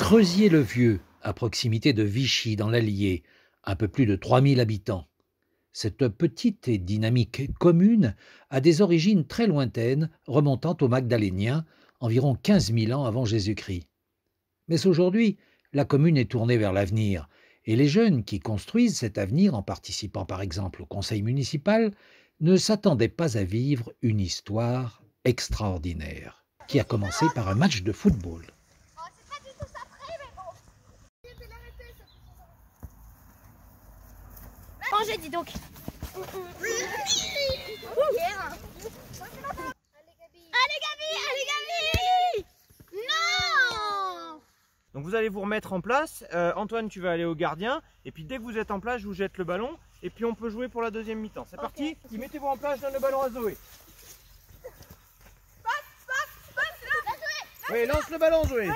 Creusier-le-Vieux, à proximité de Vichy, dans l'Allier, un peu plus de 3000 habitants. Cette petite et dynamique commune a des origines très lointaines, remontant aux Magdaléniens, environ 15 000 ans avant Jésus-Christ. Mais aujourd'hui, la commune est tournée vers l'avenir, et les jeunes qui construisent cet avenir en participant par exemple au conseil municipal ne s'attendaient pas à vivre une histoire extraordinaire, qui a commencé par un match de football. Rangez, dis donc. Allez Gabi. Non. Donc vous allez vous remettre en place. Antoine, tu vas aller au gardien. Et puis dès que vous êtes en place, je vous jette le ballon. Et puis on peut jouer pour la deuxième mi-temps. C'est parti. Mettez-vous en place, je donne le ballon à Zoé. Oui, lance le ballon, Zoé. Non.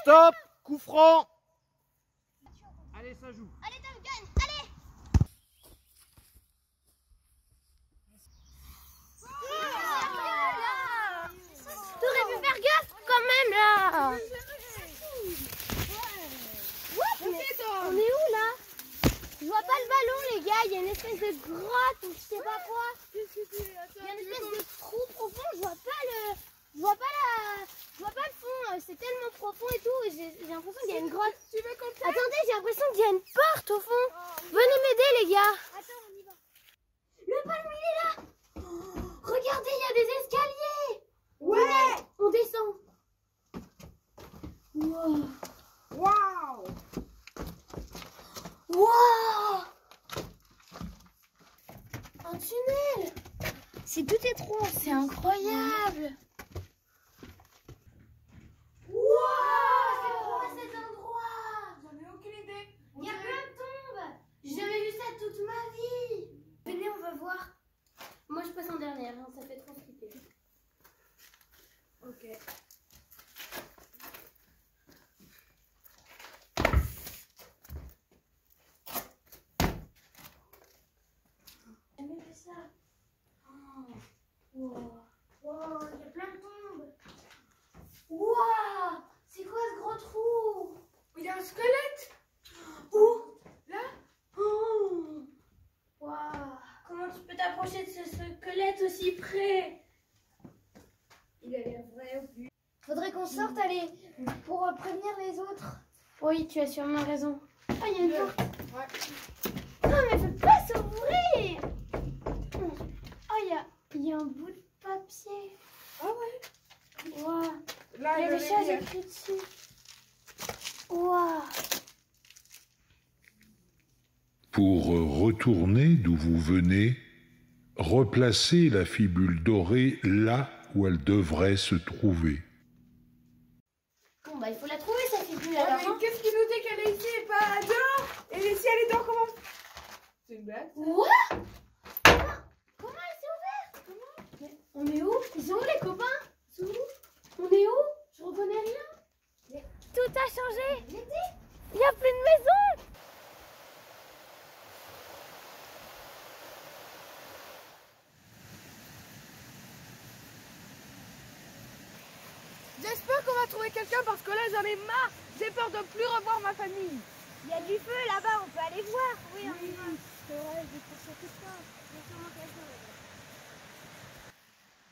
Stop. Coup franc. Allez, ça joue. Allez Tom, gagne. Allez. T'aurais pu faire gaffe quand même là. On est où là? Je vois pas le ballon les gars, il y a une espèce de grotte ou je sais pas quoi. Il y a une espèce de trou profond, je vois pas le fond, c'est tellement profond et tout, j'ai l'impression qu'il y a une grotte. Attendez, j'ai l'impression qu'il y a une porte au fond. Venez m'aider les gars. Attends, on y va. Le ballon il est là. Oh, regardez, il y a des escaliers. Ouais. On descend. Wow. Waouh! Wow. Un tunnel. C'est tout étroit, c'est incroyable. Wow, c'est quoi cet endroit? J'en ai aucune idée. Il y a plein de tombes. J'ai jamais vu ça toute ma vie. Venez, on va voir. Moi, je passe en dernière, hein, ça fait trop flipper. Ok. J'ai jamais vu ça. Oh. Wow. Wow, il y a plein de tombes. Wow, c'est quoi ce gros trou? Il y a un squelette. Où? Là? Oh. Wow. Comment tu peux t'approcher de ce squelette aussi près? Il a l'air vrai au but. Faudrait qu'on sorte, allez, pour prévenir les autres. Oui, tu as sûrement raison. Ah, il y a une porte. Ouais. Non, mais elle peut pas s'ouvrir. Oh, il y a un bout de papier. Ah ouais. Waouh. Là, Il y a le des choses rivière. écrites dessus. Waouh. Pour retourner d'où vous venez, replacez la fibule dorée là où elle devrait se trouver. Bon, bah, il faut la trouver, sa figure Ah, alors. mais qu'est-ce qui nous dit qu'elle est ici et pas dehors? Et si elle est dehors, comment? C'est une blague? What? Comment elle s'est ouverte? Mais on est où? Ils sont où les copains? Ils sont où? On est où? Je reconnais rien. Tout a changé. Il n'y a plus de maison. J'espère qu'on va trouver quelqu'un parce que là, j'en ai marre. J'ai peur de plus revoir ma famille. Il y a du feu là-bas, on peut aller voir. Oui, on y va. C'est vrai, j'ai pensé tout ça.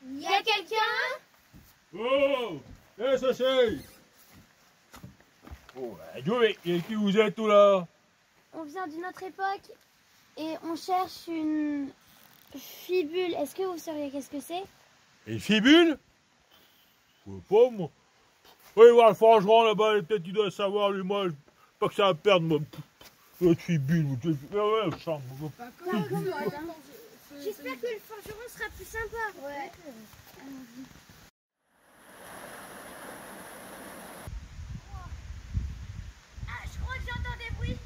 Il y a quelqu'un? Oh! Qu'est-ce que c'est? Oh, Joey, qui vous êtes tout là? On vient d'une autre époque et on cherche une fibule. Est-ce que vous sauriez qu'est-ce que c'est? Une fibule? Je sais pas, moi. Oui, voir le forgeron là-bas, peut-être qu'il doit savoir, lui, moi, pas que ça va perdre, moi. Votre fibule, vous ouais, je sens. J'espère que le forgeron sera plus sympa. Ouais. Ah, je crois que j'entends des bruits.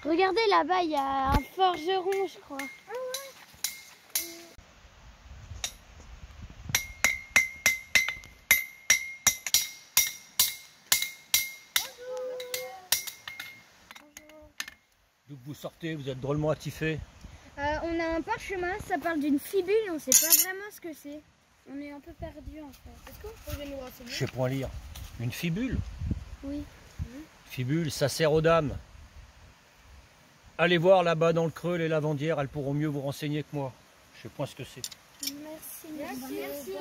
Regardez là-bas, il y a un forgeron, je crois. D'où vous sortez, vous êtes drôlement attifé. On a un parchemin, ça parle d'une fibule, on sait pas vraiment ce que c'est. On est un peu perdu en fait. Est-ce qu'on pourrait nous renseigner? Je sais point lire. Une fibule? Oui. Fibule, ça sert aux dames. Allez voir là-bas dans le creux les lavandières, elles pourront mieux vous renseigner que moi. Je sais point ce que c'est. Merci. Merci.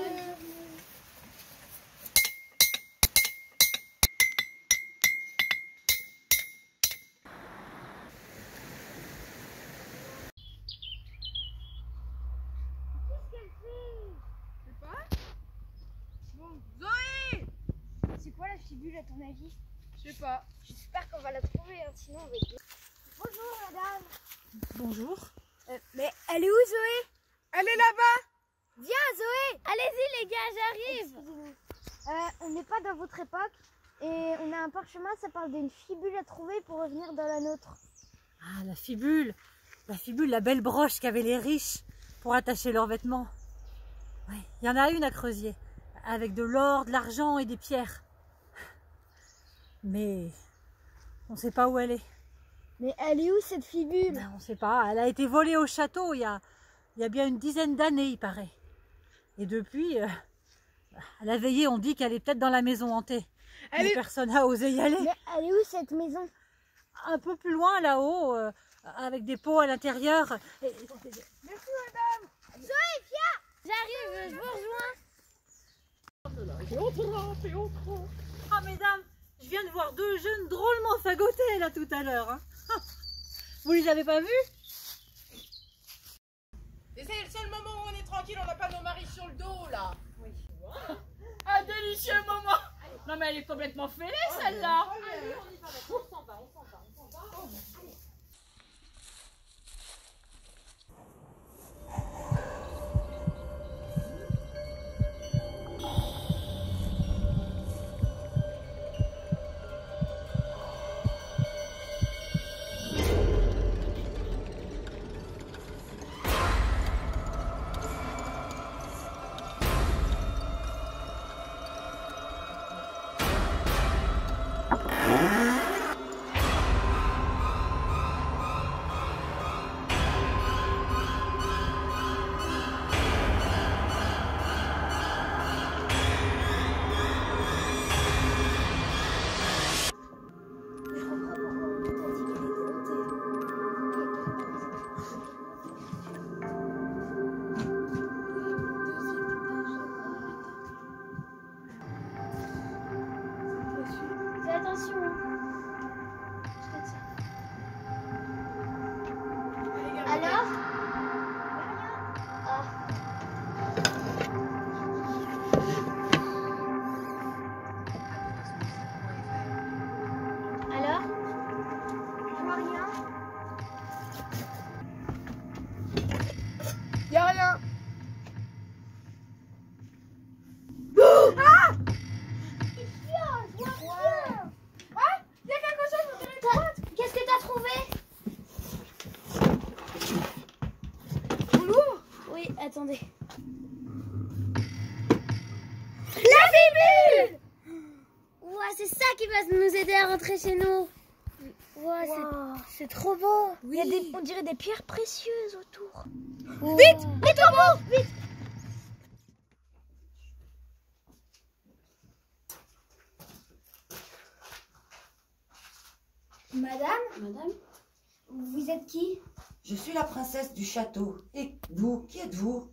C'est quoi la fibule à ton avis? Je sais pas. J'espère qu'on va la trouver, hein, sinon on va être... Bonjour madame. Bonjour. Mais elle est où Zoé? Elle est là-bas. Viens Zoé. Allez-y les gars, j'arrive. On n'est pas dans votre époque et on a un parchemin, ça parle d'une fibule à trouver pour revenir dans la nôtre. Ah, la fibule, la belle broche qu'avaient les riches pour attacher leurs vêtements. Ouais, il y en a une à Creusier, avec de l'or, de l'argent et des pierres. Mais on ne sait pas où elle est. Mais elle est où cette fibule? Ben, on ne sait pas, elle a été volée au château il y a bien une dizaine d'années, il paraît. Et depuis, à la veillée, on dit qu'elle est peut-être dans la maison hantée. Mais personne n'a osé y aller. Mais elle est où cette maison? Un peu plus loin, là-haut, avec des pots à l'intérieur. Merci madame. Zoé, viens. J'arrive, je vous rejoins. Ah mesdames, je viens de voir deux jeunes drôlement fagotés là tout à l'heure. Hein. Vous les avez pas vus? Et c'est le seul moment où on est tranquille, on n'a pas nos maris sur le dos là. Oui. Un délicieux moment. Non mais elle est complètement fêlée celle-là. Fais attention. Alors? Alors? Je vois rien. Y a rien. Qu'est-ce que t'as trouvé? On l'ouvre? Oui, attendez. La fibule! Ouah, c'est ça qui va nous aider à rentrer chez nous. Ouah, c'est trop beau. Oui. Il y a on dirait des pierres précieuses autour. Vite, les tombeaux, vite. Madame, vous êtes qui? Je suis la princesse du château. Et vous, qui êtes-vous?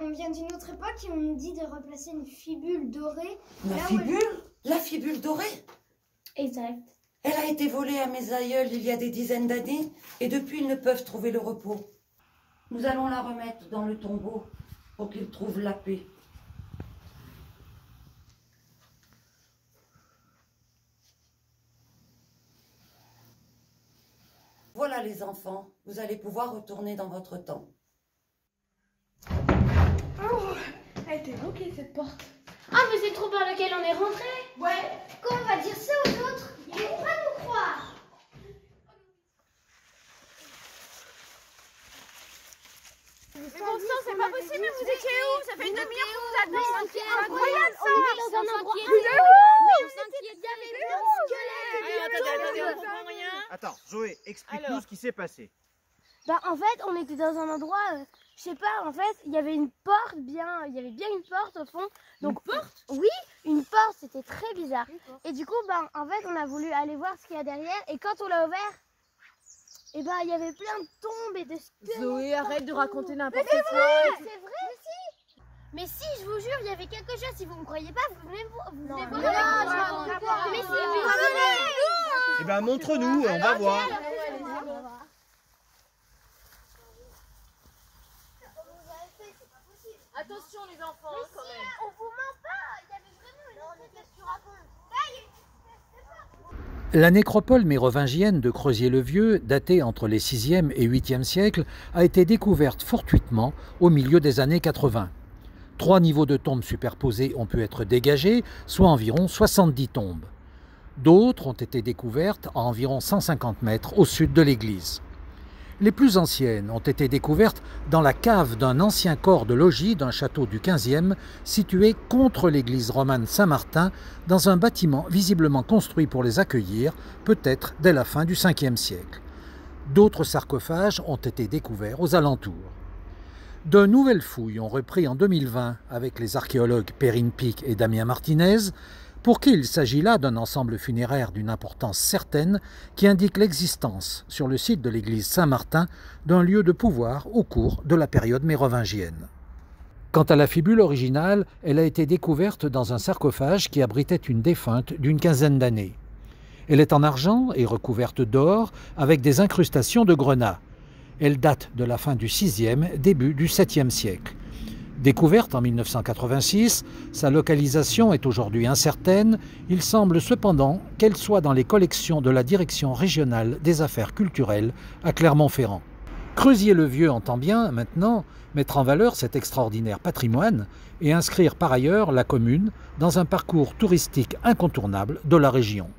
On vient d'une autre époque et on nous dit de replacer une fibule dorée. La là où fibule? La fibule dorée? Exact. Elle a été volée à mes aïeuls il y a des dizaines d'années et depuis ils ne peuvent trouver le repos. Nous allons la remettre dans le tombeau pour qu'ils trouvent la paix. Voilà les enfants, vous allez pouvoir retourner dans votre temps. Oh, elle était bloquée cette porte. Ah, mais c'est le trou par lequel on est rentré. Ouais. Comment on va dire ça aux autres? Ils vont pas nous croire. Mais bon sang, c'est pas possible, mais vous étiez où? Ça fait une demi-heure qu'on vous attend. C'est incroyable ça. On est dans un endroit. Vous êtes où? Il y avait un squelette. Attends, Zoé, explique-nous ce qui s'est passé. Bah en fait, on était dans un endroit, je sais pas, en fait, il y avait une porte il y avait bien une porte au fond. Donc, une porte? Oui, une porte, c'était très bizarre. Et du coup, bah en fait, on a voulu aller voir ce qu'il y a derrière. Et quand on l'a ouvert, et bah il y avait plein de tombes et de squelettes. Zoé, arrête de raconter n'importe quoi. quoi. C'est vrai, si. Mais si, je vous jure, il y avait quelque chose. Si vous me croyez pas, vous venez voir. Mais si, Eh ben montre-nous, on va voir. Attention les enfants, quand même. On vous ment pas. Il y avait vraiment une espèce de surapon. La nécropole mérovingienne de Creuzier-le-Vieux, datée entre les 6e et 8e siècles, a été découverte fortuitement au milieu des années 80. 3 niveaux de tombes superposés ont pu être dégagés, soit environ 70 tombes. D'autres ont été découvertes à environ 150 mètres au sud de l'église. Les plus anciennes ont été découvertes dans la cave d'un ancien corps de logis d'un château du XVe situé contre l'église romane Saint-Martin dans un bâtiment visiblement construit pour les accueillir, peut-être dès la fin du Ve siècle. D'autres sarcophages ont été découverts aux alentours. De nouvelles fouilles ont repris en 2020 avec les archéologues Perrine Pic et Damien Martinez, pour qui il s'agit là d'un ensemble funéraire d'une importance certaine qui indique l'existence sur le site de l'église Saint-Martin d'un lieu de pouvoir au cours de la période mérovingienne. Quant à la fibule originale, elle a été découverte dans un sarcophage qui abritait une défunte d'une quinzaine d'années. Elle est en argent et recouverte d'or avec des incrustations de grenat. Elle date de la fin du VIe, début du VIIe siècle. Découverte en 1986, sa localisation est aujourd'hui incertaine. Il semble cependant qu'elle soit dans les collections de la Direction régionale des affaires culturelles à Clermont-Ferrand. Creuzier-le-Vieux entend bien, maintenant, mettre en valeur cet extraordinaire patrimoine et inscrire par ailleurs la commune dans un parcours touristique incontournable de la région.